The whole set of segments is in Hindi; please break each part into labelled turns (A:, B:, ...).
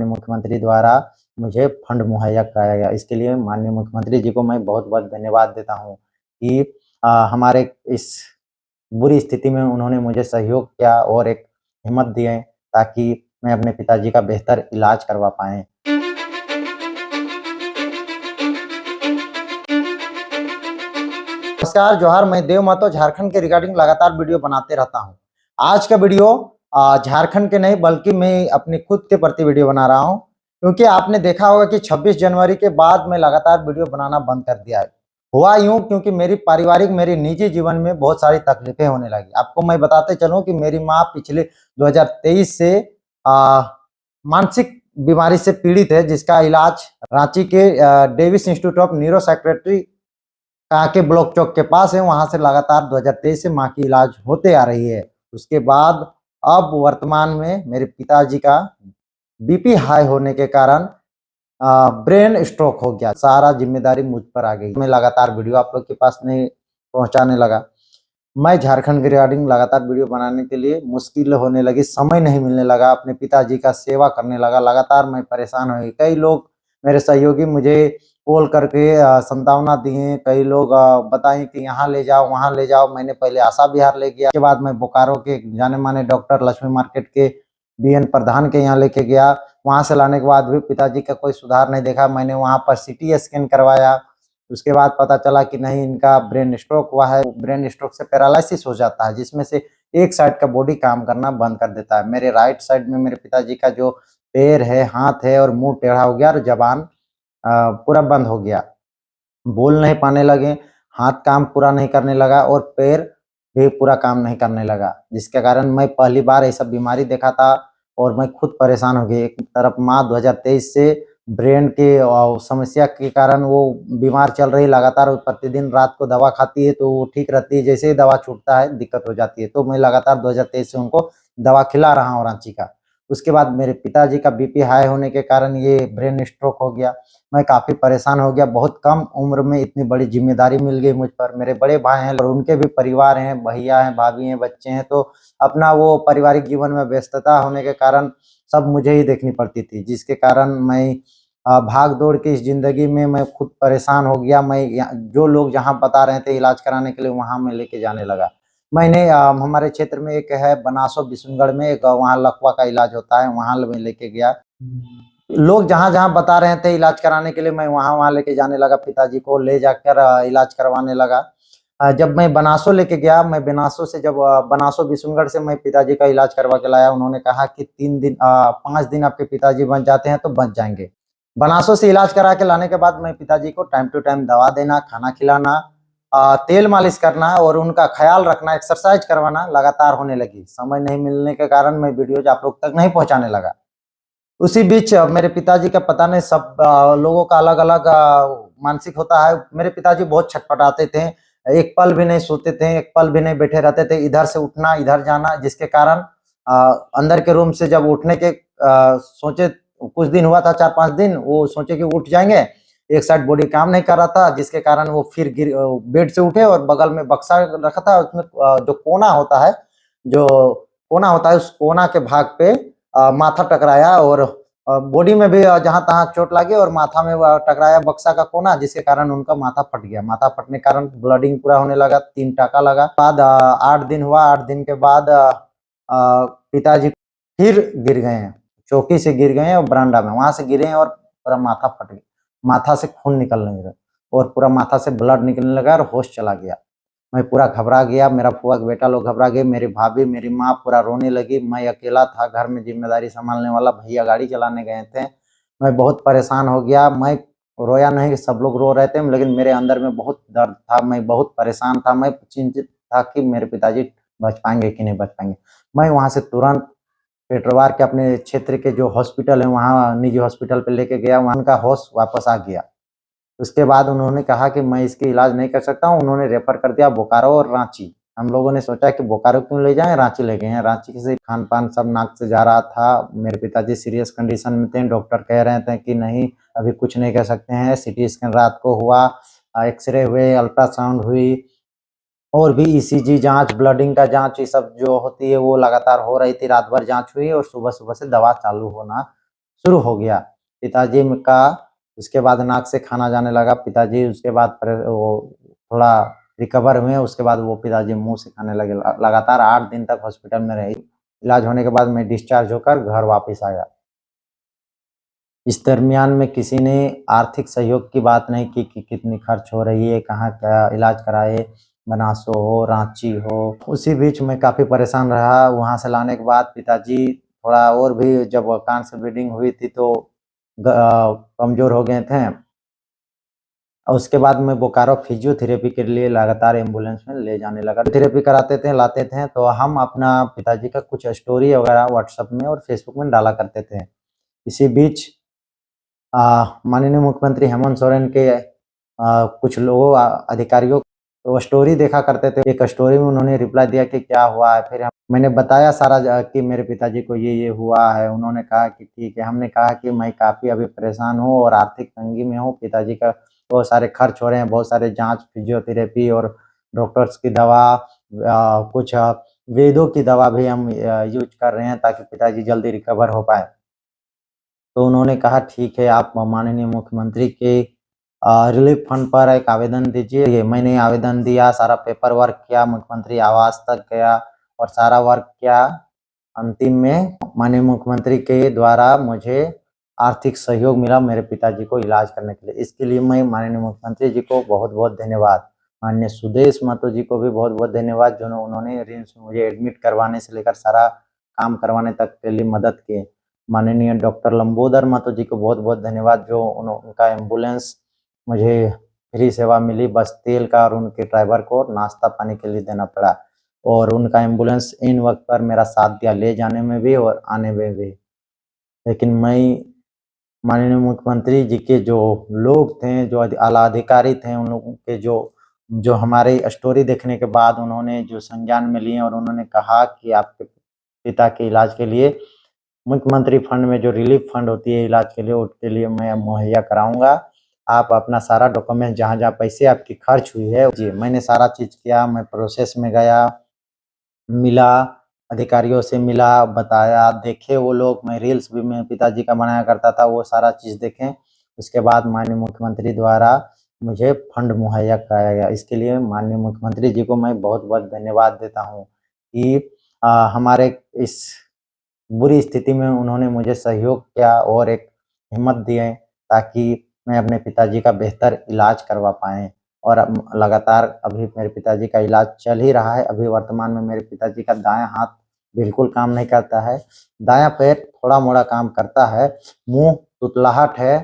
A: मुख्यमंत्री द्वारा मुझे फंड मुहैया कराया गया। इसके लिए माननीय मुख्यमंत्री जी को मैं बहुत-बहुत धन्यवाद देता हूँ कि हमारे इस बुरी स्थिति में उन्होंने मुझे सहयोग किया और एक हिम्मत दिए ताकि मैं अपने पिताजी का बेहतर इलाज करवा पाएँ। नमस्कार, जोहार, मैं देव महतो झारखंड के रिगार्डिंग लगातार वीडियो बनाते रहता हूँ। आज का वीडियो झारखंड के नहीं बल्कि मैं अपनी खुद के प्रति वीडियो बना रहा हूँ, क्योंकि आपने देखा होगा कि 26 जनवरी के बाद मैं लगातार वीडियो बनाना बंद कर दिया है। हुआ यूँ क्योंकि मेरी निजी जीवन में बहुत सारी तकलीफें होने लगी। आपको मैं बताते चलूँ कि मेरी माँ पिछले 2023 से मानसिक बीमारी से पीड़ित है, जिसका इलाज रांची के Davis institute of neuro psychiatry काके ब्लॉक चौक के पास है। वहां से लगातार 2023 से माँ की इलाज होते आ रही है। उसके बाद अब वर्तमान में मेरे पिताजी का बीपी हाई होने के कारण ब्रेन स्ट्रोक हो गया। सारा जिम्मेदारी मुझ पर आ गई। मैं लगातार वीडियो आप लोग के पास नहीं पहुंचाने लगा। मैं झारखंड के रिगार्डिंग लगातार वीडियो बनाने के लिए मुश्किल होने लगी, समय नहीं मिलने लगा, अपने पिताजी का सेवा करने लगा। लगातार मैं परेशान हो गई। कई लोग मेरे सहयोगी मुझे कॉल करके संतावना दिए, कई लोग बताएं कि यहाँ ले जाओ वहाँ ले जाओ। मैंने पहले आशा विहार ले गया, उसके बाद मैं बोकारो के जाने माने डॉक्टर लक्ष्मी मार्केट के बीएन प्रधान के यहाँ लेके गया। वहाँ से लाने के बाद भी पिताजी का कोई सुधार नहीं देखा। मैंने वहाँ पर सीटी स्कैन करवाया। उसके बाद पता चला कि नहीं, इनका ब्रेन स्ट्रोक हुआ है। ब्रेन स्ट्रोक से पैरालिसिस हो जाता है, जिसमें से एक साइड का बॉडी काम करना बंद कर देता है। मेरे राइट साइड में मेरे पिताजी का जो पैर है, हाथ है और मुंह टेढ़ा हो गया और जबान पूरा बंद हो गया। बोल नहीं पाने लगे, हाथ काम पूरा नहीं करने लगा और पैर भी पूरा काम नहीं करने लगा, जिसके कारण मैं पहली बार ऐसा बीमारी देखा था और मैं खुद परेशान हो गई। एक तरफ माँ 2023 से ब्रेन के समस्या के कारण वो बीमार चल रही, लगातार प्रतिदिन रात को दवा खाती है तो वो ठीक रहती है, जैसे ही दवा छूटता है दिक्कत हो जाती है। तो मैं लगातार 2023 से उनको दवा खिला रहा हूँ रांची का। उसके बाद मेरे पिताजी का बीपी हाई होने के कारण ये ब्रेन स्ट्रोक हो गया। मैं काफ़ी परेशान हो गया। बहुत कम उम्र में इतनी बड़ी ज़िम्मेदारी मिल गई मुझ पर। मेरे बड़े भाई हैं और उनके भी परिवार हैं, भैया हैं, भाभी हैं, बच्चे हैं, तो अपना वो पारिवारिक जीवन में व्यस्तता होने के कारण सब मुझे ही देखनी पड़ती थी, जिसके कारण मैं भाग-दौड़ की इस ज़िंदगी में मैं खुद परेशान हो गया। मैं जो लोग जहाँ बता रहे थे इलाज कराने के लिए, वहाँ मैं लेके जाने लगा। मैंने हमारे क्षेत्र में एक है बनासो बिशुनगढ़ में, एक वहाँ लकवा का इलाज होता है, वहाँ मैं लेके गया। लोग जहाँ-जहाँ बता रहे थे इलाज कराने के लिए, मैं वहाँ-वहाँ लेके जाने लगा। पिताजी को ले जाकर इलाज करवाने लगा। जब मैं बनासो लेके गया, मैं बनासो से जब बनासो बिशुनगढ़ से मैं पिताजी का इलाज करवा के लाया। उन्होंने कहा कि 5 दिन आपके पिताजी बच जाते हैं तो बच जाएँगे। बनासो से इलाज करा के लाने के बाद मैं पिताजी को टाइम टू टाइम दवा देना, खाना खिलाना, तेल मालिश करना और उनका ख़्याल रखना, एक्सरसाइज करवाना लगातार होने लगी। समय नहीं मिलने के कारण मैं वीडियोज़ आप लोग तक नहीं पहुँचाने लगा। उसी बीच मेरे पिताजी का पता नहीं, सब लोगों का अलग-अलग मानसिक होता है। मेरे पिताजी बहुत छटपटाते थे, एक पल भी नहीं सोते थे, एक पल भी नहीं बैठे रहते थे, इधर से उठना, इधर जाना, जिसके कारण अंदर के रूम से जब उठने के सोचे, कुछ दिन हुआ था 4-5 दिन, वो सोचे कि उठ जाएँगे, एक साइड बॉडी काम नहीं कर रहा था, जिसके कारण वो फिर बेड से उठे और बगल में बक्सा रखा था, उसमें जो कोना होता है, उस कोना के भाग पे माथा टकराया और बॉडी में भी जहाँ-तहाँ चोट लगी और माथा में टकराया बक्सा का कोना, जिसके कारण उनका माथा फट गया। माथा फटने के कारण ब्लीडिंग पूरा होने लगा, 3 टाँका लगा। बाद 8 दिन हुआ, 8 दिन के बाद पिताजी फिर गिर गए हैं, चौकी से गिर गए हैं और बरामदा में, वहाँ से गिरे हैं और पूरा माथा फट गया। माथा से खून निकलने लगा और पूरा माथा से ब्लड निकलने लगा और होश चला गया। मैं पूरा घबरा गया, मेरा फूफा के बेटा लोग घबरा गए, मेरी भाभी, मेरी माँ पूरा रोने लगी। मैं अकेला था घर में ज़िम्मेदारी सँभालने वाला, भैया गाड़ी चलाने गए थे। मैं बहुत परेशान हो गया। मैं रोया नहीं, सब लोग रो रहे थे, लेकिन मेरे अंदर में बहुत दर्द था, मैं बहुत परेशान था। मैं चिंतित था कि मेरे पिताजी बच पाएँगे कि नहीं बच पाएँगे। मैं वहाँ से तुरंत पेटरवार के अपने क्षेत्र के जो हॉस्पिटल है, वहाँ निजी हॉस्पिटल पे लेके गया, वहाँ उनका होश वापस आ गया। उसके बाद उन्होंने कहा कि मैं इसकी इलाज नहीं कर सकता हूँ, उन्होंने रेफ़र कर दिया बोकारो और रांची। हम लोगों ने सोचा कि बोकारो क्यों ले जाएँ, रांची ले गए हैं। रांची से खान-पान सब नाक से जा रहा था। मेरे पिताजी सीरियस कंडीशन में थे, डॉक्टर कह रहे थे कि नहीं, अभी कुछ नहीं कर सकते हैं। सीटी स्कैन रात को हुआ, एक्स-रे हुए, अल्ट्रासाउंड हुई और भी ईसीजी जाँच, ब्लडिंग का जाँच, ये सब जो होती है वो लगातार हो रही थी। रात भर जाँच हुई और सुबह-सुबह से दवा चालू होना शुरू हो गया। पिताजी का उसके बाद नाक से खाना जाने लगा। पिताजी उसके बाद वो थोड़ा रिकवर हुए, उसके बाद वो पिताजी मुँह से खाने लगे। लगातार 8 दिन तक हॉस्पिटल में रहे। इलाज होने के बाद मैं डिस्चार्ज होकर घर वापस आया। इस दरमियान में किसी ने आर्थिक सहयोग की बात नहीं की कि कितनी खर्च हो रही है, कहाँ क्या इलाज कराए, बनासो हो, रांची हो। उसी बीच मैं काफ़ी परेशान रहा। वहाँ से लाने के बाद पिताजी थोड़ा और भी, जब कान से ब्लीडिंग हुई थी तो कमज़ोर हो गए थे। और उसके बाद मैं बोकारो फिजियोथेरेपी के लिए लगातार एम्बुलेंस में ले जाने लगा। थेरेपी कराते थे, लाते थे, तो हम अपना पिताजी का कुछ स्टोरी वगैरह व्हाट्सएप में और फेसबुक में डाला करते थे। इसी बीच माननीय मुख्यमंत्री हेमंत सोरेन के कुछ लोगों अधिकारियों वो स्टोरी देखा करते थे। एक स्टोरी में उन्होंने रिप्लाई दिया कि क्या हुआ है। फिर मैंने बताया सारा कि मेरे पिताजी को ये हुआ है। उन्होंने कहा कि ठीक है। हमने कहा कि मैं काफ़ी अभी परेशान हूँ और आर्थिक तंगी में हूँ। पिताजी का बहुत सारे खर्च हो रहे हैं, बहुत सारे जांच, फिजियोथेरेपी और डॉक्टर्स की दवा, कुछ वेदों की दवा भी हम यूज कर रहे हैं ताकि पिताजी जल्दी रिकवर हो पाए। तो उन्होंने कहा ठीक है, आप माननीय मुख्यमंत्री के रिलीफ फंड पर एक आवेदन दीजिए। मैंने आवेदन दिया, सारा पेपर वर्क किया, मुख्यमंत्री आवास तक गया और सारा वर्क किया। अंतिम में माननीय मुख्यमंत्री के द्वारा मुझे आर्थिक सहयोग मिला मेरे पिताजी को इलाज करने के लिए। इसके लिए मैं माननीय मुख्यमंत्री जी को बहुत-बहुत धन्यवाद। माननीय सुदेश महतो जी को भी बहुत-बहुत धन्यवाद, जो उन्होंने रिम्स में मुझे एडमिट करवाने से लेकर सारा काम करवाने तक के लिए मदद की। माननीय डॉक्टर लंबोदर महतो जी को बहुत-बहुत धन्यवाद, जो उनका एम्बुलेंस मुझे फ्री सेवा मिली। बस तेल का और उनके ड्राइवर को नाश्ता पानी के लिए देना पड़ा और उनका एम्बुलेंस इन वक्त पर मेरा साथ दिया, ले जाने में भी और आने में भी। लेकिन मैं माननीय मुख्यमंत्री जी के जो लोग थे, जो आला अधिकारी थे, उन लोगों के जो जो हमारे स्टोरी देखने के बाद उन्होंने जो संज्ञान में लिए और उन्होंने कहा कि आपके पिता के इलाज के लिए मुख्यमंत्री फंड में जो रिलीफ फंड होती है इलाज के लिए, उसके लिए मैं मुहैया कराऊंगा। आप अपना सारा डॉक्यूमेंट जहाँ-जहाँ पैसे आपकी खर्च हुई है जी, मैंने सारा चीज़ किया। मैं प्रोसेस में गया, मिला, अधिकारियों से मिला, बताया, देखे वो लोग। मैं रील्स भी मेरे पिताजी का बनाया करता था, वो सारा चीज़ देखें। उसके बाद माननीय मुख्यमंत्री द्वारा मुझे फंड मुहैया कराया गया। इसके लिए माननीय मुख्यमंत्री जी को मैं बहुत-बहुत धन्यवाद देता हूँ कि हमारे इस बुरी स्थिति में उन्होंने मुझे सहयोग किया और एक हिम्मत दिए ताकि मैं अपने पिताजी का बेहतर इलाज करवा पाएँ। और लगातार अभी मेरे पिताजी का इलाज चल ही रहा है। अभी वर्तमान में मेरे पिताजी का दायाँ हाथ बिल्कुल काम नहीं करता है, दायाँ पैर थोड़ा-मोड़ा काम करता है, मुँह तुतलाहट है,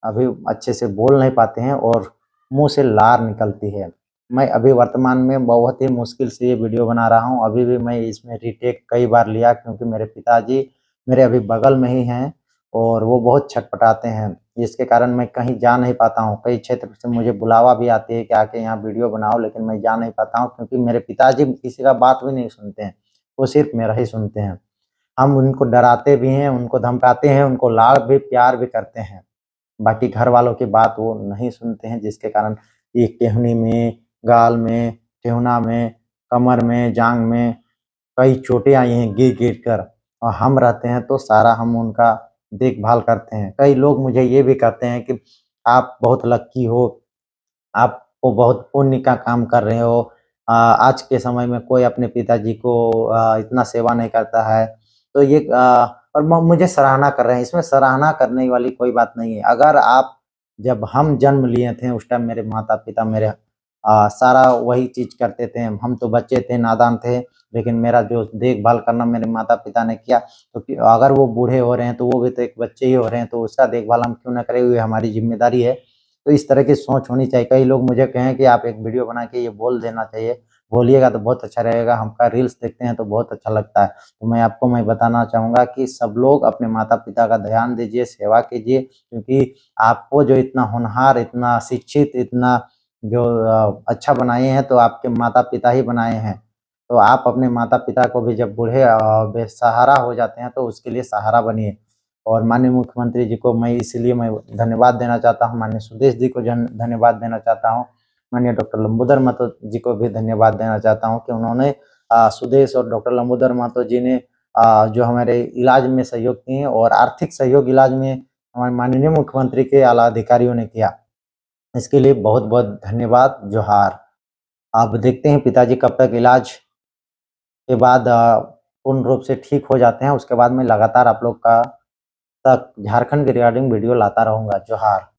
A: अभी अच्छे से बोल नहीं पाते हैं और मुँह से लार निकलती है। मैं अभी वर्तमान में बहुत ही मुश्किल से ये वीडियो बना रहा हूँ। अभी भी मैं इसमें रीटेक कई बार लिया, क्योंकि मेरे पिताजी मेरे अभी बगल में ही हैं और वो बहुत छटपटाते हैं, जिसके कारण मैं कहीं जा नहीं पाता हूँ। कई क्षेत्र से मुझे बुलावा भी आती है कि आके यहाँ वीडियो बनाओ, लेकिन मैं जा नहीं पाता हूँ क्योंकि मेरे पिताजी किसी का बात भी नहीं सुनते हैं, वो सिर्फ़ मेरा ही सुनते हैं। हम उनको डराते भी हैं, उनको धमकाते हैं, उनको लाड़ भी प्यार भी करते हैं। बाकी घर वालों की बात वो नहीं सुनते हैं, जिसके कारण ये टहनी में, गाल में, ठेहुना में, कमर में, जाँघ में कई चोटें आई हैं गिर-गिर कर। और हम रहते हैं तो सारा हम उनका देखभाल करते हैं। कई लोग मुझे ये भी कहते हैं कि आप बहुत लकी हो, आपको बहुत पुण्य का काम कर रहे हो। आज के समय में कोई अपने पिताजी को इतना सेवा नहीं करता है। तो ये और मुझे सराहना कर रहे हैं, इसमें सराहना करने वाली कोई बात नहीं है। अगर आप जब हम जन्म लिए थे उस टाइम मेरे माता-पिता मेरे सारा वही चीज़ करते थे। हम तो बच्चे थे, नादान थे, लेकिन मेरा जो देखभाल करना मेरे माता-पिता ने किया, तो अगर वो बूढ़े हो रहे हैं तो वो भी तो एक बच्चे ही हो रहे हैं, तो उसका देखभाल हम क्यों ना करें, ये हमारी ज़िम्मेदारी है। तो इस तरह की सोच होनी चाहिए। कई लोग मुझे कहें कि आप एक वीडियो बना के ये बोल देना चाहिए, बोलिएगा तो बहुत अच्छा रहेगा, हमका रील्स देखते हैं तो बहुत अच्छा लगता है। तो मैं बताना चाहूँगा कि सब लोग अपने माता-पिता का ध्यान दीजिए, सेवा कीजिए, क्योंकि आपको जो इतना होनहार, इतना शिक्षित, इतना जो अच्छा बनाए हैं तो आपके माता-पिता ही बनाए हैं। तो आप अपने माता-पिता को भी जब बूढ़े बेसहारा हो जाते हैं तो उसके लिए सहारा बनिए। और माननीय मुख्यमंत्री जी को मैं इसलिए मैं धन्यवाद देना चाहता हूँ, माननीय सुदेश जी को धन्यवाद देना चाहता हूँ, माननीय डॉक्टर लंबोदर महतो जी को भी धन्यवाद देना चाहता हूँ कि उन्होंने सुदेश और डॉक्टर लंबोदर महतो जी ने जो हमारे इलाज में सहयोग किए और आर्थिक सहयोग इलाज में हमारे माननीय मुख्यमंत्री के आला अधिकारियों ने किया। इसके लिए बहुत-बहुत धन्यवाद, जोहार। अब देखते हैं पिताजी कब तक इलाज के बाद पूर्ण रूप से ठीक हो जाते हैं, उसके बाद मैं लगातार आप लोग का तक झारखंड के रिगार्डिंग वीडियो लाता रहूँगा। जोहार।